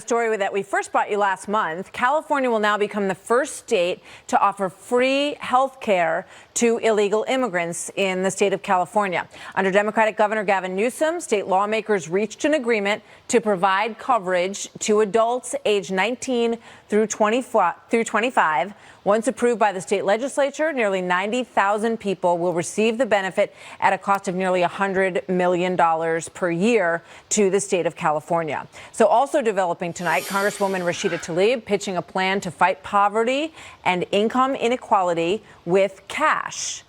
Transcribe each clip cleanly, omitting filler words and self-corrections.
Story that we first brought you last month, California will now become the first state to offer free health care to illegal immigrants in the state of California. Under Democratic Governor Gavin Newsom, state lawmakers reached an agreement to provide coverage to adults aged 19 through 25. Once approved by the state legislature, nearly 90,000 people will receive the benefit at a cost of nearly $100 million per year to the state of California. So also developing tonight, Congresswoman Rashida Tlaib pitching a plan to fight poverty and income inequality with cash.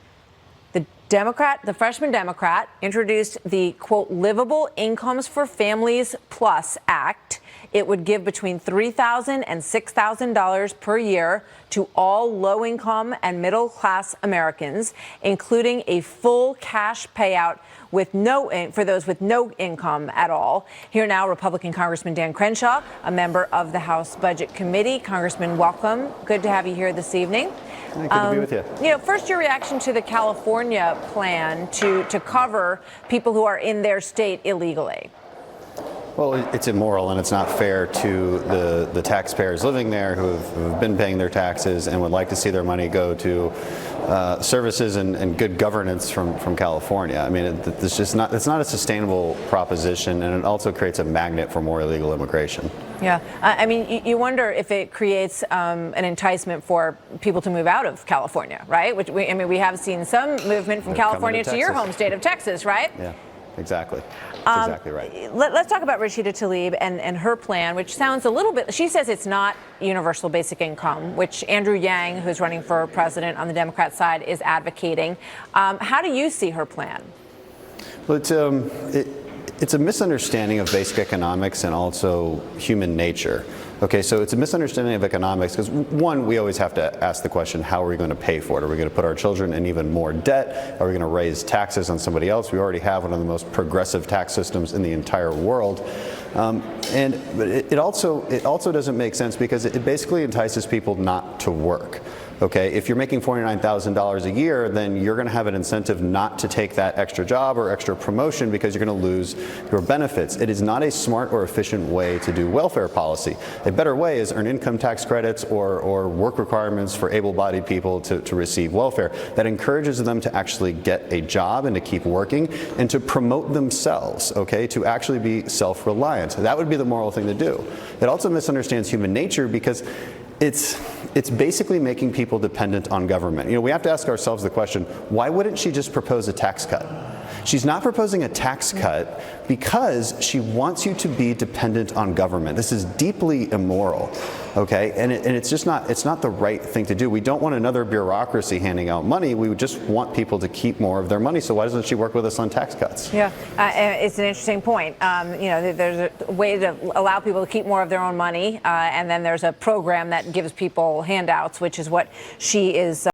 The freshman Democrat introduced the, quote, Livable Incomes for Families Plus Act. It would give between $3,000 and $6,000 per year to all low-income and middle-class Americans, including a full cash payout for those with no income at all. Here now, Republican Congressman Dan Crenshaw, a member of the House Budget Committee. Congressman, welcome. Good to have you here this evening. Good to be with you. First, your reaction to the California plan to cover people who are in their state illegally. Well, it's immoral and it's not fair to the taxpayers living there who have been paying their taxes and would like to see their money go to services and good governance from California. I mean, it's not a sustainable proposition, and it also creates a magnet for more illegal immigration. Yeah, I mean, you wonder if it creates an enticement for people to move out of California, right? We have seen some movement from California to your home state of Texas, right? Yeah. Exactly. That's exactly right. Let's talk about Rashida Tlaib and her plan, which sounds a little bit, she says it's not universal basic income, which Andrew Yang, who's running for president on the Democrat side, is advocating. How do you see her plan? Well, it's a misunderstanding of basic economics and also human nature. Okay, so it's a misunderstanding of economics because, one, we always have to ask the question, how are we going to pay for it? Are we going to put our children in even more debt? Are we going to raise taxes on somebody else? We already have one of the most progressive tax systems in the entire world. But it also doesn't make sense because it basically entices people not to work. Okay, if you're making $49,000 a year, then you're going to have an incentive not to take that extra job or extra promotion because you're going to lose your benefits. It is not a smart or efficient way to do welfare policy. A better way is earn income tax credits or work requirements for able-bodied people to receive welfare that encourages them to actually get a job and to keep working and to promote themselves, okay, to actually be self-reliant. That would be the moral thing to do. It also misunderstands human nature because it's basically making people dependent on government. We have to ask ourselves the question, why wouldn't she just propose a tax cut? She's not proposing a tax cut because she wants you to be dependent on government. This is deeply immoral, okay? And it's not the right thing to do. We don't want another bureaucracy handing out money. We would just want people to keep more of their money. So why doesn't she work with us on tax cuts? Yeah, it's an interesting point. There's a way to allow people to keep more of their own money, and then there's a program that gives people handouts, which is what she is